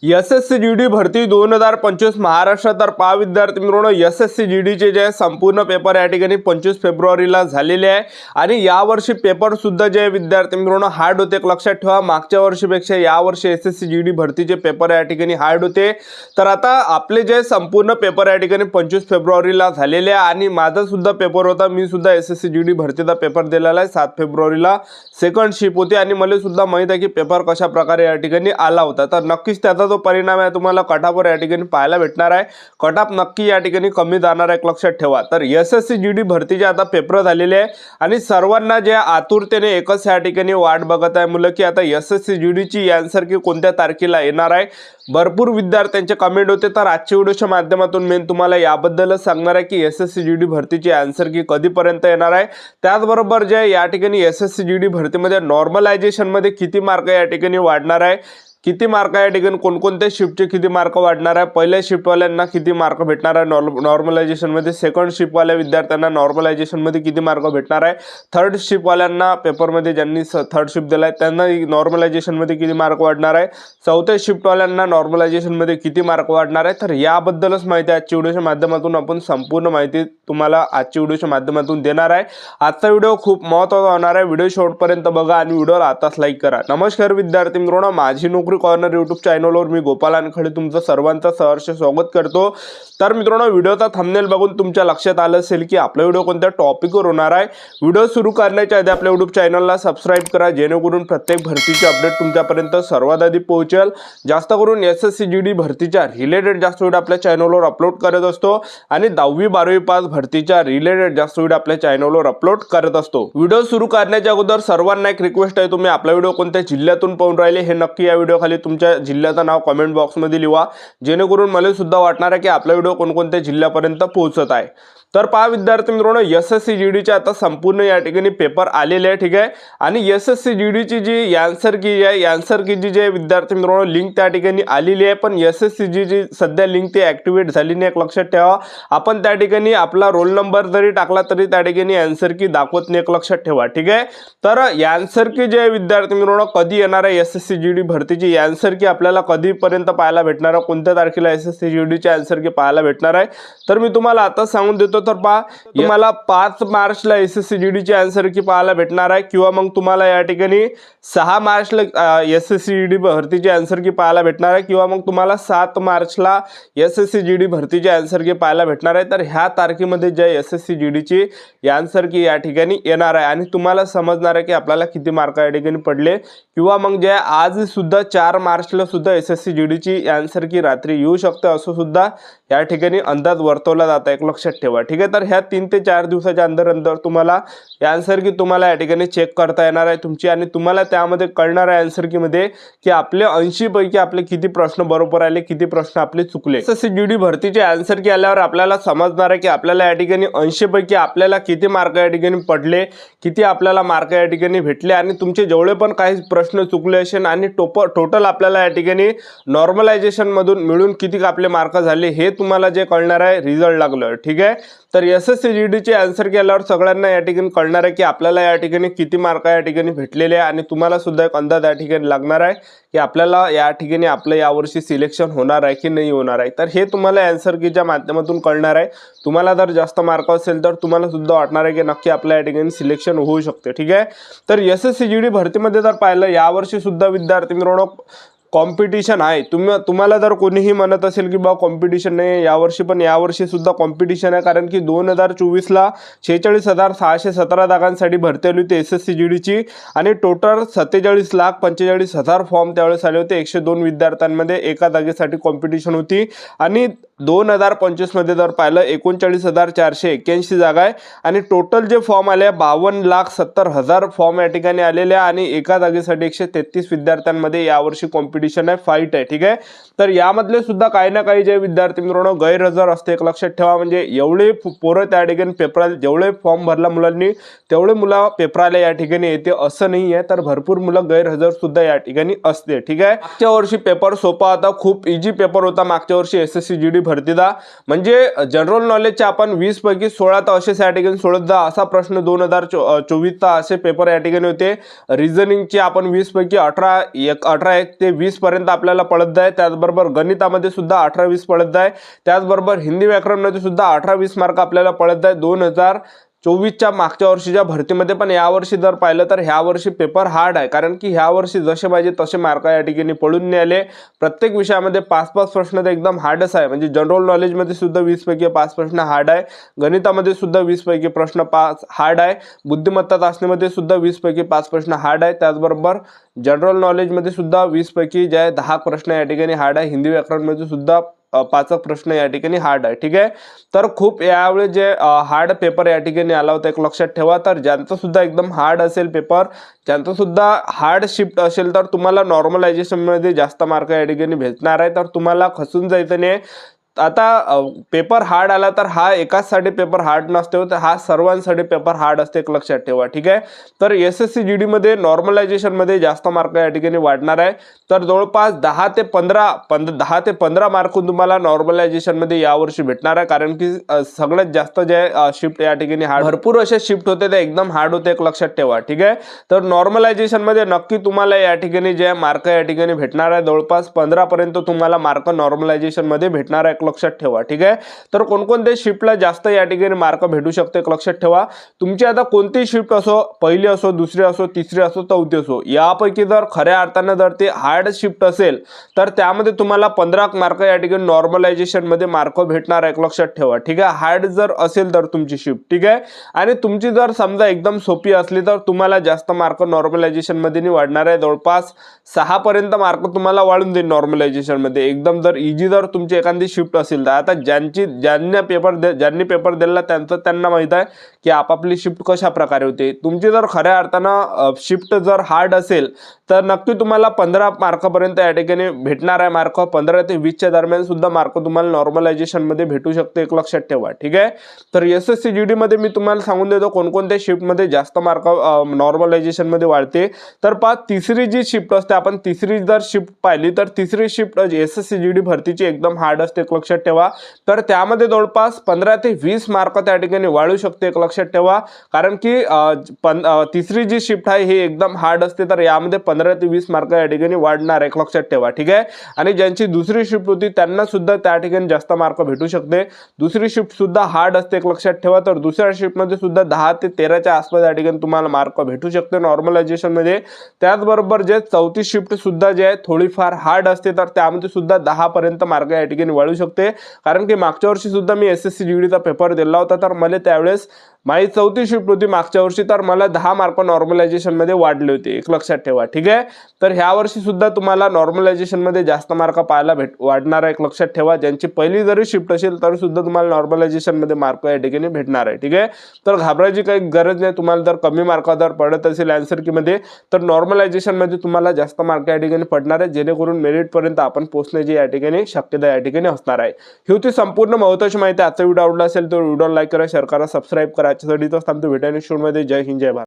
SSC GD भरती 2025 महाराष्ट्र तर पहा विद्यार्थी मित्रांनो, एसएससी जीडीचे जे संपूर्ण पेपर या ठिकाणी 25 फेब्रुवारीला झालेले आहे आणि यावर्षी पेपर सुद्धा जे विद्यार्थी मित्रांनो हार्ड होते. लक्षात ठेवा, मागच्या वर्षीपेक्षा यावर्षी एसएससी जीडी भरतीचे पेपर या ठिकाणी हार्ड होते. तर आता आपले जे संपूर्ण पेपर या ठिकाणी 25 फेब्रुवारीला झालेले आहे आणि माझा सुद्धा पेपर होता. मी सुद्धा एसएससी जीडी भरतीचा पेपर दिलेला आहे. 7 फेब्रुवारीला सेकंड शिफ्ट होती आणि मला सुद्धा माहित आहे की पेपर कशा प्रकारे या ठिकाणी आला होता. तर नक्कीच त्याचा जो परिणाम आहे तुम्हाला कटऑफवर या ठिकाणी पाहायला भेटणार आहे. कटऑफ नक्की या ठिकाणी कमी जाणार आहे, लक्षात ठेवा. तर एसएससी जीडी भरतीचे आता पेपर झालेले आहे आणि सर्वांना जे आतुरतेने एकच या ठिकाणी वाट बघत आहे मुलं की आता एसएससी जीडीची आन्सर की कोणत्या तारखेला येणार आहे. भरपूर विद्यार्थ्यांचे कमेंट होते. तर आजच्या व्हिडिओच्या माध्यमातून मी तुम्हाला याबद्दलच सांगणार आहे की एसएससी जीडी भरतीची आन्सर की कधीपर्यंत येणार आहे. त्याचबरोबर जे या ठिकाणी एसएससी जीडी भरतीमध्ये नॉर्मलायझेशन मध्ये किती मार्क या ठिकाणी वाढणार आहे, किती मार्क या ठिकाणी कोणकोणत्या शिफ्टचे किती मार्क वाढणार आहे, पहिल्या शिफ्टवाल्यांना किती मार्क भेटणार आहे नॉर्मलायझेशन मध्ये, सेकंड शिफ्टवाल्या विद्यार्थ्यांना नॉर्मलायझेशन मध्ये किती मार्क भेटणार आहे, थर्ड शिफ्टवाल्यांना पेपरमध्ये ज्यांनी थर्ड शिफ्ट दिलाय त्यांना नॉर्मलायझेशन मध्ये किती मार्क वाढणार आहे, चौथ्या शिफ्टवाल्यांना नॉर्मलायझेशन मध्ये किती मार्क वाढणार आहे. तर याबद्दलच माहिती आजच्या व्हिडिओच्या माध्यमातून आपण संपूर्ण माहिती तुम्हाला आजच्या व्हिडिओच्या माध्यमातून देणार आहे. आजचा व्हिडिओ खूप महत्त्वाचा होणार आहे. व्हिडिओ शेवटपर्यंत बघा आणि व्हिडिओला आताच लाईक करा. नमस्कार विद्यार्थी मित्रांनो, माझी नोकरी कॉर्नर यूट्यूब चॅनलवर मी गोपाल अनखडे तुमचं सर्वांचं सहर्ष स्वागत करतो. तर मित्रांनो, व्हिडिओचा थंबनेल बघून तुमच्या लक्षात आलं असेल की आपला व्हिडिओ कोणत्या टॉपिकवर होणार आहे. व्हिडिओ सुरू करण्याच्या आधी आपल्या यूट्यूब चॅनलला सबस्क्राईब करा जेणेकरून प्रत्येक भरतीची अपडेट तुमच्यापर्यंत सर्वात आधी पोहोचेल. जास्त करून एसएससी जीडी भरतीच्या रिलेटेड जास्त व्हिडिओ आपल्या चॅनलवर अपलोड करत असतो आणि 10वी 12वी पास भरतीच्या रिलेटेड जास्त व्हिडिओ आपल्या चॅनलवर अपलोड करत असतो. व्हिडिओ सुरू करण्याच्या अगोदर सर्वांना एक रिक्वेस्ट आहे, तुम्ही आपला व्हिडिओ कोणत्या जिल्ह्यातून पाहून राहिले हे नक्की या व्हिडिओ खाली तुमच्या जिल्ह्याचं नाव कमेंट बॉक्समध्ये लिहा जेणेकरून मला सुद्धा वाटणार आहे की आपला व्हिडिओ कोणकोणत्या जिल्ह्यापर्यंत पोहोचत आहे. तर पहा विद्यार्थी मित्रांनो, एसएससी जीडीचे आता संपूर्ण या ठिकाणी पेपर आलेले आहे. ठीक आहे, आणि एसएससी जीडीची जी आन्सर की आहे, आन्सर कीची जे विद्यार्थी मित्रांनो लिंक त्या ठिकाणी आलेली आहे, पण एसएससी जी सध्या लिंक ती ऍक्टिव्हेट झाली नाही. लक्षात ठेवा, आपण त्या ठिकाणी आपला रोल नंबर जरी टाकला तरी त्या ठिकाणी आन्सर की दाखवत नाही, लक्षात ठेवा. ठीक आहे, तर आन्सर की जे विद्यार्थी मित्रांनो कधी येणार आहे एसएससी जीडी भरतीची आन्सर की आपल्याला कधीपर्यंत पाहायला भेटणार आहे, कोणत्या तारखेला एसएससी जीडीची आन्सर की पाहायला भेटणार आहे, तर मी तुम्हाला आता सांगून देतो. तर पहा, तुम्हाला 5 मार्चला एसएससी जीडीची आन्सर की पाहायला भेटणार आहे किंवा मग तुम्हाला या ठिकाणी 6 मार्चला एसएससी जीडी भरतीची आन्सर की पाहायला भेटणार आहे किंवा मग तुम्हाला 7 मार्चला एसएससी जीडी भरतीची आन्सर की पाहायला भेटणार आहे. तर ह्या तारखेमध्ये जे एसएससी जीडीची आन्सर की या ठिकाणी येणार आहे आणि तुम्हाला समजणार आहे की आपल्याला किती मार्क या ठिकाणी पडले किंवा मग जे आज सुद्धा 4 मार्चला सुद्धा एसएससी जीडीची आन्सर की रात्री येऊ शकते असं सुद्धा या ठिकाणी अंदाज वर्तवला जात आहे, लक्षात ठेवा. ठीक आहे, तर ह्या 3 ते 4 दिवसाच्या अंदर तुम्हाला आन्सर की तुम्हाला या ठिकाणी चेक करता येणार आहे तुमची आणि तुम्हाला त्यामध्ये कळणार आहे आन्सर की मध्ये की आपले 80 पैकी आपले किती प्रश्न बरोबर आले, किती प्रश्न आपले चुकले. एसएससी जीडी भरतीचे आन्सर की आल्यावर आपल्याला समजणार आहे की आपल्याला या ठिकाणी 80 पैकी आपल्याला किती मार्क या ठिकाणी पडले, किती आपल्याला मार्क या ठिकाणी भेटले आणि तुमचे जेवढे पण काही प्रश्न चुकले असेल आणि टोटल आपल्याला या ठिकाणी नॉर्मलायझेशन मधून मिळून किती आपले मार्क झाले हे तुम्हाला जे कळणार आहे रिझल्ट लागलं. ठीक आहे, तर एसएससी जीडीचे आन्सर केल्यावर सगळ्यांना या ठिकाणी कळणार आहे की आपल्याला या ठिकाणी किती मार्क या ठिकाणी भेटलेले आहे आणि तुम्हाला सुद्धा एक अंदाज या ठिकाणी लागणार आहे की आपल्याला या ठिकाणी आपलं यावर्षी सिलेक्शन होणार आहे की नाही होणार आहे. तर हे तुम्हाला आन्सर कीच्या माध्यमातून कळणार आहे. तुम्हाला जर जास्त मार्क असेल तर तुम्हाला सुद्धा वाटणार आहे की नक्की आपल्या या ठिकाणी सिलेक्शन होऊ शकते. ठीक आहे, तर एसएससी जीडी भरतीमध्ये जर पाहिलं यावर्षी सुद्धा विद्यार्थी मित्रांनो कॉम्पिटिशन आहे. तुम्हाला जर कोणीही म्हणत असेल की बा कॉम्पिटिशन नाही यावर्षी, पण यावर्षी सुद्धा कॉम्पिटिशन आहे कारण की 2024ला 46,617 जागांसाठी भरती आली होती एसएससी जीडीची आणि टोटल 47,45,000 फॉर्म त्यावेळेस आले होते. 102 विद्यार्थ्यांमध्ये एका जागेसाठी कॉम्पिटिशन होती आणि 2025 मध्ये जर पाहिलं 39,481 जागा आहे आणि टोटल जे फॉर्म आले 52,70,000 फॉर्म या ठिकाणी आलेले आणि एका जागेसाठी 133 विद्यार्थ्यांमध्ये यावर्षी कॉम्पिटिशन आहे, फाईट आहे. ठीक आहे, तर यामधले सुद्धा काही ना काही जे विद्यार्थी मित्रांनो गैरहजर असते, एक लक्षात ठेवा. म्हणजे एवढे पोरं त्या ठिकाणी पेपर जेवढे फॉर्म भरला मुलांनी तेवढे मुलं पेपराला या ठिकाणी येते असं नाही आहे, तर भरपूर मुलं गैरहजर सुद्धा या ठिकाणी असते. ठीक आहे, मागच्या वर्षी पेपर सोपा होता, खूप इझी पेपर होता मागच्या वर्षी एसएससी जीडी भरतीदा म्हणजे जनरल नॉलेजचे आपण 20 पैकी 16 तर असेच या ठिकाणी सोडत जा. असा प्रश्न 2024चा असे पेपर या ठिकाणी होते. रिझनिंगचे आपण 20 पैकी 18 ते 20 पर्यंत आपल्याला पडत आहे. त्याचबरोबर गणितामध्ये सुद्धा 18-20 पडत आहे. त्याचबरोबर हिंदी व्याकरणमध्ये सुद्धा 18-20 मार्क आपल्याला पडत आहे 2024च्या मागच्या वर्षीच्या भरतीमध्ये. पण यावर्षी जर पाहिलं तर ह्या वर्षी पेपर हार्ड आहे, कारण की ह्या वर्षी जसे पाहिजे तसे मार्क या ठिकाणी पडून नाही आले. प्रत्येक विषयामध्ये 5-5 प्रश्न तर एकदम हार्डच आहे. म्हणजे जनरल नॉलेजमध्ये सुद्धा 20 पैकी 5 प्रश्न हार्ड आहे. गणितामध्ये सुद्धा 20 पैकी प्रश्न 5 हार्ड आहे. बुद्धिमत्ता चाचणीमध्ये सुद्धा 20 पैकी 5 प्रश्न हार्ड आहे. त्याचबरोबर जनरल नॉलेजमध्ये सुद्धा 20 पैकी जे आहे 10 प्रश्न या ठिकाणी हार्ड आहे. हिंदी व्याकरणमध्ये सुद्धा 5 प्रश्न या ठिकाणी हार्ड आहे. ठीक आहे, तर खूप यावेळी जे हार्ड पेपर या ठिकाणी आला होता एक लक्षात ठेवा. तर ज्यांचा सुद्धा एकदम हार्ड असेल पेपर, ज्यांचा सुद्धा हार्ड शिफ्ट असेल, तर तुम्हाला नॉर्मलायझेशनमध्ये जास्त मार्क या ठिकाणी भेटणार आहे. तर तुम्हाला खचून जायचं नाही. आता पेपर हार्ड आला तर हा एकाचसाठी पेपर हार्ड नसतो, तर हा सर्वांसाठी पेपर हार्ड असते, एक लक्षात ठेवा. ठीक आहे, तर SSC GD मध्ये नॉर्मलायझेशनमध्ये जास्त मार्क या ठिकाणी वाढणार आहे. तर जवळपास 10 ते 15 मार्क तुम्हाला नॉर्मलायझेशनमध्ये यावर्षी भेटणार आहे, कारण की सगळ्यात जास्त जे शिफ्ट या ठिकाणी हार्ड भरपूर असे शिफ्ट होते ते एकदम हार्ड होते, एक लक्षात ठेवा. ठीक आहे, तर नॉर्मलायझेशनमध्ये नक्की तुम्हाला या ठिकाणी जे मार्क या ठिकाणी भेटणार आहे जवळपास 15 पर्यंत तुम्हाला मार्क नॉर्मलायझेशनमध्ये भेटणार आहे, लक्षात ठेवा. ठीक आहे, तर कोणकोणत्या शिफ्टला जास्त या ठिकाणी मार्क भेटू शकते एक लक्षात ठेवा. तुमची आता कोणती शिफ्ट असो, पहिली असो, दुसरी असो, तिसरी असो, चौथी असो, यापैकी जर खऱ्या अर्थाने जर ते हार्ड शिफ्ट असेल तर त्यामध्ये तुम्हाला 15 मार्क या ठिकाणी नॉर्मलायझेशन मध्ये मार्क भेटणार आहे, एक लक्षात ठेवा. ठीक आहे, हार्ड जर असेल तर तुमची शिफ्ट. ठीक आहे, आणि तुमची जर समजा एकदम सोपी असली तर तुम्हाला जास्त मार्क नॉर्मलायझेशन मध्ये नाही वाढणार आहे. जवळपास 6 पर्यंत मार्क तुम्हाला वाढून देईल नॉर्मलायझेशन मध्ये. एकदम जर इझी जर तुमची एखादी शिफ्ट असेल तर आता ज्यांनी पेपर दिला त्यांना माहित आहे की आपापली शिफ्ट कशा प्रकारे होते. तुमची जर खऱ्या अर्थानं शिफ्ट जर हार्ड असेल तर नक्की तुम्हाला 15 मार्कापर्यंत या ठिकाणी भेटणार आहे. मार्क 15 ते 20च्या दरम्यान सुद्धा मार्क तुम्हाला नॉर्मलायझेशन मध्ये भेटू शकते, एक लक्षात ठेवा. ठीक आहे, तर SSC GD मध्ये मी तुम्हाला सांगून देतो कोणकोणत्या शिफ्ट मध्ये जास्त मार्क नॉर्मलायझेशन मध्ये वाढते. तर तिसरी जी शिफ्ट असते, आपण तिसरी जर शिफ्ट पाहिली तर तिसरी शिफ्ट SSC GD भरतीची एकदम हार्ड असते, एक लक्षात ठेवा. तर त्यामध्ये जवळपास 15 ते 20 मार्क त्या ठिकाणी वाढू शकते, एक लक्षात ठेवा. कारण की तिसरी जी शिफ्ट आहे ही एकदम हार्ड असते, तर यामध्ये 15 ते 20 मार्क या ठिकाणी वाढणार, एक लक्षात ठेवा. ठीक आहे, आणि ज्यांची दुसरी शिफ्ट होती त्यांना सुद्धा त्या ठिकाणी जास्त मार्क भेटू शकते. दुसरी शिफ्ट सुद्धा हार्ड असते, एक लक्षात ठेवा. तर दुसऱ्या शिफ्ट मध्ये सुद्धा 10 ते 13च्या आसपास या ठिकाणी तुम्हाला मार्क भेटू शकते नॉर्मलायझेशन मध्ये. त्याचबरोबर जे चौथी शिफ्ट सुद्धा जे आहे थोडीफार हार्ड असते, तर त्यामध्ये सुद्धा 10 पर्यंत मार्क या ठिकाणी वाढू शकते. कारण की मागच्या वर्षी सुद्धा मी SSC GD चा पेपर दिला होता, तर मला त्यावेळेस माझी चौथी शिफ्ट होती मागच्या वर्षी, तर मला 10 मार्क नॉर्मलायझेशन मध्ये वाढले होते, एक लक्षात ठेवा. ठीक आहे, तर ह्या वर्षी सुद्धा तुम्हाला नॉर्मलायझेशन मध्ये जास्त मार्क पाहायला वाढणार आहे, एक लक्षात ठेवा. ज्यांची पहिली जरी शिफ्ट असेल तर सुद्धा तुम्हाला नॉर्मलायझेशन मध्ये मार्क या ठिकाणी भेटणार आहे. ठीक आहे, तर घाबरायची काही गरज नाही. तुम्हाला जर कमी मार्क जर पडत असेल आन्सर की मध्ये, तर नॉर्मलायझेशन मध्ये तुम्हाला जास्त मार्क या ठिकाणी पडणार आहे, जेणेकरून मेरिट पर्यंत आपण पोहोचण्याची या ठिकाणी शक्यता या ठिकाणी असणार आहे. ही होती संपूर्ण महत्त्वाची माहिती. आजचा व्हिडिओ आवडला असेल तर व्हिडिओ लाईक करा, शेअर करा, सबस्क्राईब करा. याच्यासाठी तो थांबतो. भेटूया नेक्स्ट व्हिडिओमध्ये. जय हिंद, जय भारत.